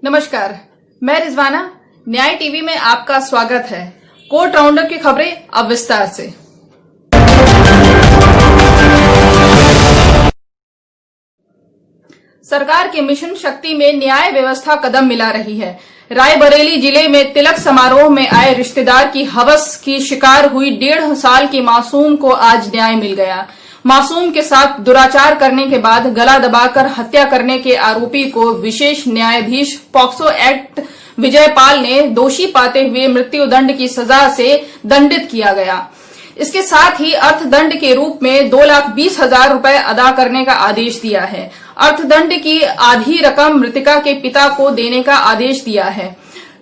नमस्कार, मैं रिजवाना। न्याय टीवी में आपका स्वागत है। कोर्ट राउंडअप की खबरें अब विस्तार से। सरकार के मिशन शक्ति में न्याय व्यवस्था कदम मिला रही है। रायबरेली जिले में तिलक समारोह में आए रिश्तेदार की हवस की शिकार हुई 1.5 साल की मासूम को आज न्याय मिल गया। मासूम के साथ दुराचार करने के बाद गला दबाकर हत्या करने के आरोपी को विशेष न्यायाधीश पॉक्सो एक्ट विजयपाल ने दोषी पाते हुए मृत्युदंड की सजा से दंडित किया गया। इसके साथ ही अर्थदंड के रूप में 2,20,000 रुपए अदा करने का आदेश दिया है। अर्थदंड की आधी रकम मृतका के पिता को देने का आदेश दिया है।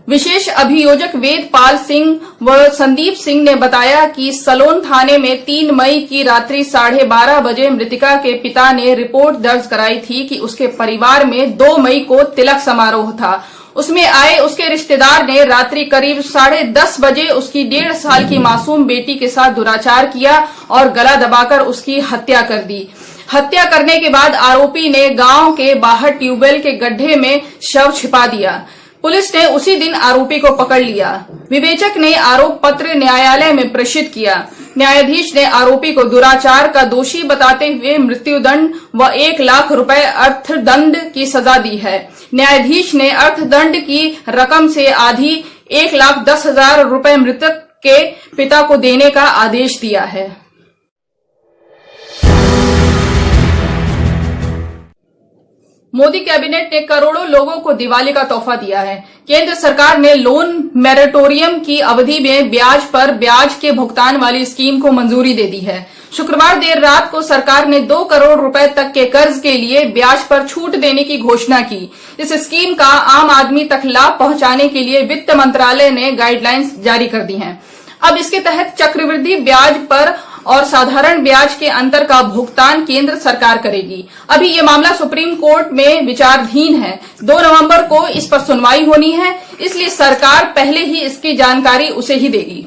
विशेष अभियोजक वेदपाल सिंह व संदीप सिंह ने बताया कि सलोन थाने में 3 मई की रात्रि 12:30 बजे मृतका के पिता ने रिपोर्ट दर्ज कराई थी कि उसके परिवार में 2 मई को तिलक समारोह था। उसमें आए उसके रिश्तेदार ने रात्रि करीब 10:30 बजे उसकी 1.5 साल की मासूम बेटी के साथ दुराचार किया और गला दबाकर उसकी हत्या कर दी। हत्या करने के बाद आरोपी ने गांव के बाहर ट्यूबवेल के गड्ढे में शव छिपा दिया। पुलिस ने उसी दिन आरोपी को पकड़ लिया। विवेचक ने आरोप पत्र न्यायालय में प्रेषित किया। न्यायाधीश ने आरोपी को दुराचार का दोषी बताते हुए मृत्युदंड व 1 लाख रुपए अर्थदंड की सजा दी है। न्यायाधीश ने अर्थदंड की रकम से आधी 1,10,000 रुपए मृतक के पिता को देने का आदेश दिया है। मोदी कैबिनेट ने करोड़ों लोगों को दिवाली का तोहफा दिया है। केंद्र सरकार ने लोन मैरेटोरियम की अवधि में ब्याज पर ब्याज के भुगतान वाली स्कीम को मंजूरी दे दी है। शुक्रवार देर रात को सरकार ने 2 करोड़ रुपए तक के कर्ज के लिए ब्याज पर छूट देने की घोषणा की। इस स्कीम का आम आदमी तक लाभ पहुंचाने के लिए वित्त मंत्रालय ने गाइडलाइंस जारी कर दी हैं। अब इसके तहत चक्रवृद्धि ब्याज पर और साधारण ब्याज के अंतर का भुगतान केंद्र सरकार करेगी। अभी ये मामला सुप्रीम कोर्ट में विचाराधीन है। 2 नवंबर को इस पर सुनवाई होनी है, इसलिए सरकार पहले ही इसकी जानकारी उसे ही देगी।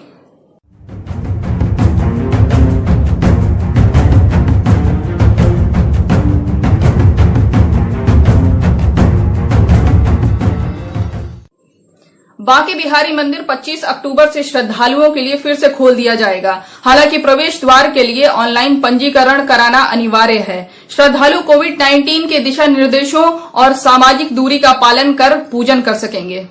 बांके बिहारी मंदिर 25 अक्टूबर से श्रद्धालुओं के लिए फिर से खोल दिया जाएगा। हालांकि प्रवेश द्वार के लिए ऑनलाइन पंजीकरण कराना अनिवार्य है। श्रद्धालु कोविड-19 के दिशा निर्देशों और सामाजिक दूरी का पालन कर पूजन कर सकेंगे।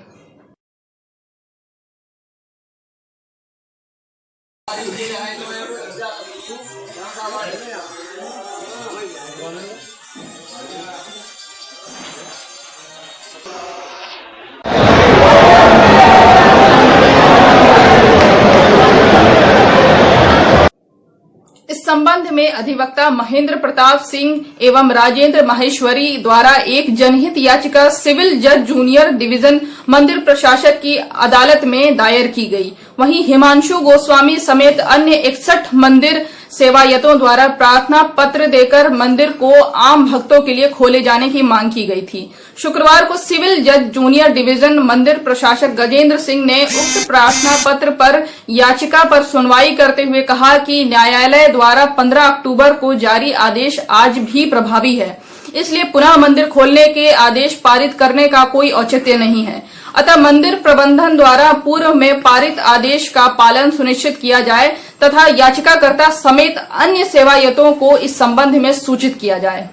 इस संबंध में अधिवक्ता महेंद्र प्रताप सिंह एवं राजेंद्र माहेश्वरी द्वारा एक जनहित याचिका सिविल जज जूनियर डिवीजन मंदिर प्रशासक की अदालत में दायर की गई। वहीं हिमांशु गोस्वामी समेत अन्य 61 मंदिर सेवायतों द्वारा प्रार्थना पत्र देकर मंदिर को आम भक्तों के लिए खोले जाने की मांग की गई थी। शुक्रवार को सिविल जज जूनियर डिवीजन मंदिर प्रशासक गजेंद्र सिंह ने उक्त प्रार्थना पत्र पर याचिका पर सुनवाई करते हुए कहा कि न्यायालय द्वारा 15 अक्टूबर को जारी आदेश आज भी प्रभावी है, इसलिए पुनः मंदिर खोलने के आदेश पारित करने का कोई औचित्य नहीं है। अतः मंदिर प्रबंधन द्वारा पूर्व में पारित आदेश का पालन सुनिश्चित किया जाए तथा याचिकाकर्ता समेत अन्य सेवायतों को इस संबंध में सूचित किया जाए।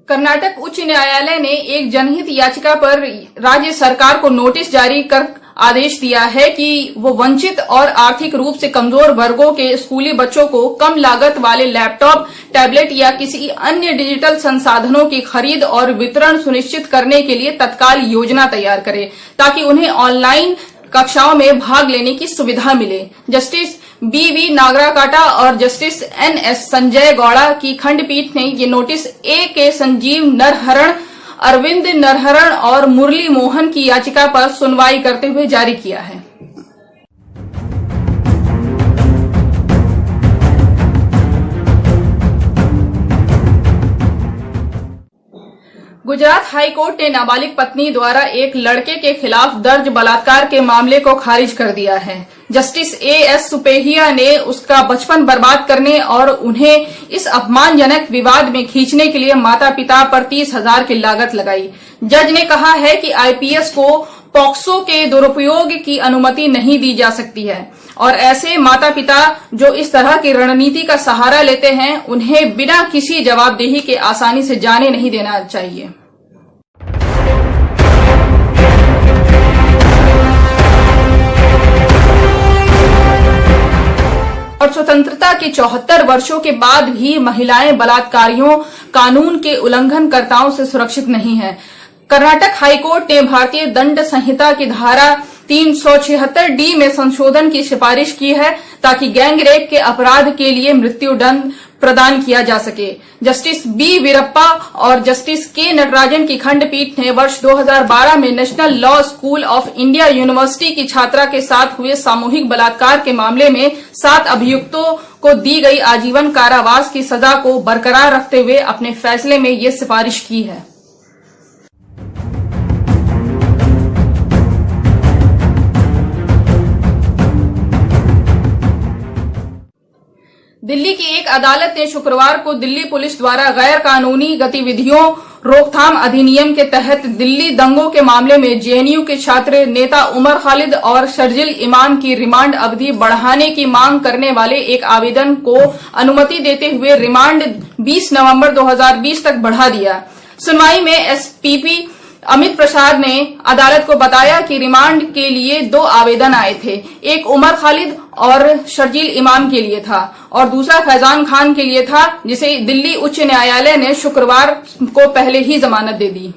कर्नाटक उच्च न्यायालय ने एक जनहित याचिका पर राज्य सरकार को नोटिस जारी कर आदेश दिया है कि वो वंचित और आर्थिक रूप से कमजोर वर्गों के स्कूली बच्चों को कम लागत वाले लैपटॉप, टैबलेट या किसी अन्य डिजिटल संसाधनों की खरीद और वितरण सुनिश्चित करने के लिए तत्काल योजना तैयार करे, ताकि उन्हें ऑनलाइन कक्षाओं में भाग लेने की सुविधा मिले। जस्टिस BV नागराकाटा और जस्टिस NS संजय गौड़ा की खंडपीठ ने ये नोटिस A.K. संजीव नरहरण, अरविंद नरहरण और मुरली मोहन की याचिका पर सुनवाई करते हुए जारी किया है। गुजरात हाई कोर्ट ने नाबालिग पत्नी द्वारा एक लड़के के खिलाफ दर्ज बलात्कार के मामले को खारिज कर दिया है। जस्टिस एएस सुपेहिया ने उसका बचपन बर्बाद करने और उन्हें इस अपमानजनक विवाद में खींचने के लिए माता पिता पर 30,000 की लागत लगाई। जज ने कहा है कि आईपीएस को पॉक्सो के दुरुपयोग की अनुमति नहीं दी जा सकती है और ऐसे माता पिता जो इस तरह की रणनीति का सहारा लेते हैं उन्हें बिना किसी जवाबदेही के आसानी से जाने नहीं देना चाहिए। और स्वतंत्रता के 74 वर्षों के बाद भी महिलाएं बलात्कारियों, कानून के उल्लंघनकर्ताओं से सुरक्षित नहीं हैं। कर्नाटक हाईकोर्ट ने भारतीय दंड संहिता की धारा 376D में संशोधन की सिफारिश की है ताकि गैंग रेप के अपराध के लिए मृत्युदंड प्रदान किया जा सके। जस्टिस बी वीरप्पा और जस्टिस के नटराजन की खंडपीठ ने वर्ष 2012 में national law school of India university की छात्रा के साथ हुए सामूहिक बलात्कार के मामले में 7 अभियुक्तों को दी गई आजीवन कारावास की सजा को बरकरार रखते हुए अपने फैसले में ये सिफारिश की है। दिल्ली की एक अदालत ने शुक्रवार को दिल्ली पुलिस द्वारा गैर कानूनी गतिविधियों रोकथाम अधिनियम के तहत दिल्ली दंगों के मामले में जेएनयू के छात्र नेता उमर खालिद और शर्जिल इमाम की रिमांड अवधि बढ़ाने की मांग करने वाले एक आवेदन को अनुमति देते हुए रिमांड 20 नवंबर 2020 तक बढ़ा दिया। सुनवाई में एसपीपी अमित प्रसाद ने अदालत को बताया कि रिमांड के लिए 2 आवेदन आए थे। एक उमर खालिद और शर्जील इमाम के लिए था और दूसरा फैजान खान के लिए था, जिसे दिल्ली उच्च न्यायालय ने शुक्रवार को पहले ही जमानत दे दी।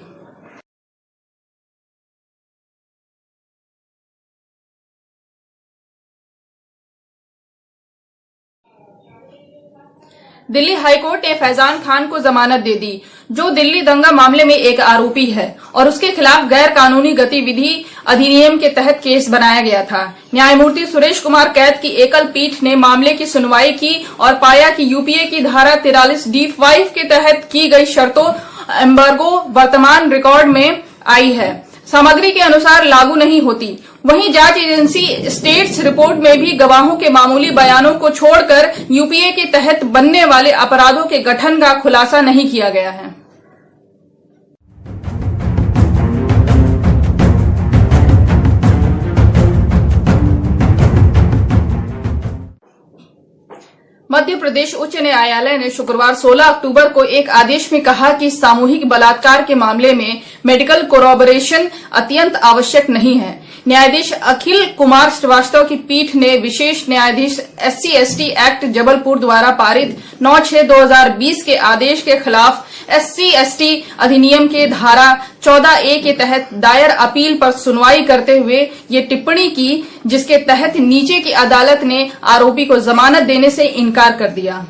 दिल्ली हाईकोर्ट ने फैजान खान को जमानत दे दी, जो दिल्ली दंगा मामले में एक आरोपी है और उसके खिलाफ गैर कानूनी गतिविधि अधिनियम के तहत केस बनाया गया था। न्यायमूर्ति सुरेश कुमार कैद की एकल पीठ ने मामले की सुनवाई की और पाया कि यूपीए की धारा 43D5 के तहत की गई शर्तों एम्बार्गो वर्तमान रिकॉर्ड में आई है, सामग्री के अनुसार लागू नहीं होती। वहीं जांच एजेंसी स्टेट्स रिपोर्ट में भी गवाहों के मामूली बयानों को छोड़कर यूपीए के तहत बनने वाले अपराधों के गठन का खुलासा नहीं किया गया है। मध्य प्रदेश उच्च न्यायालय ने शुक्रवार 16 अक्टूबर को एक आदेश में कहा कि सामूहिक बलात्कार के मामले में मेडिकल कोरोबोरेशन अत्यंत आवश्यक नहीं है। न्यायाधीश अखिल कुमार श्रीवास्तव की पीठ ने विशेष न्यायाधीश SC/ST एक्ट जबलपुर द्वारा पारित 9/6/2020 के आदेश के खिलाफ SC/ST अधिनियम के धारा 14A के तहत दायर अपील पर सुनवाई करते हुए ये टिप्पणी की, जिसके तहत नीचे की अदालत ने आरोपी को जमानत देने से इनकार कर दिया।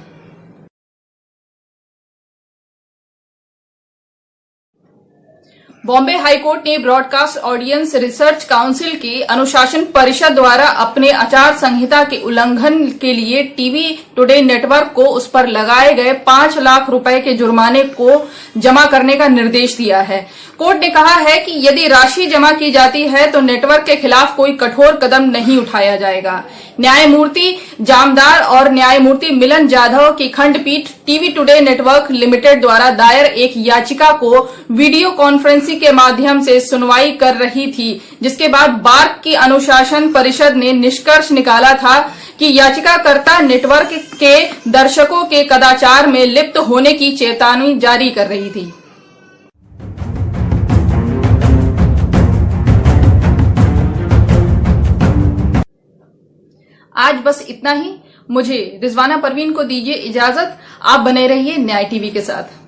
बॉम्बे हाईकोर्ट ने ब्रॉडकास्ट ऑडियंस रिसर्च काउंसिल की अनुशासन परिषद द्वारा अपने आचार संहिता के उल्लंघन के लिए टीवी टुडे नेटवर्क को उस पर लगाए गए 5 लाख रुपए के जुर्माने को जमा करने का निर्देश दिया है। कोर्ट ने कहा है कि यदि राशि जमा की जाती है तो नेटवर्क के खिलाफ कोई कठोर कदम नहीं उठाया जाएगा। न्यायमूर्ति जामदार और न्यायमूर्ति मिलन जाधव की खंडपीठ टीवी टुडे नेटवर्क लिमिटेड द्वारा दायर एक याचिका को वीडियो कॉन्फ्रेंसिंग के माध्यम से सुनवाई कर रही थी, जिसके बाद बार्क की अनुशासन परिषद ने निष्कर्ष निकाला था कि याचिकाकर्ता नेटवर्क के दर्शकों के कदाचार में लिप्त होने की चेतावनी जारी कर रही थी। आज बस इतना ही। मुझे रिजवाना परवीन को दीजिए इजाजत। आप बने रहिए न्याय टीवी के साथ।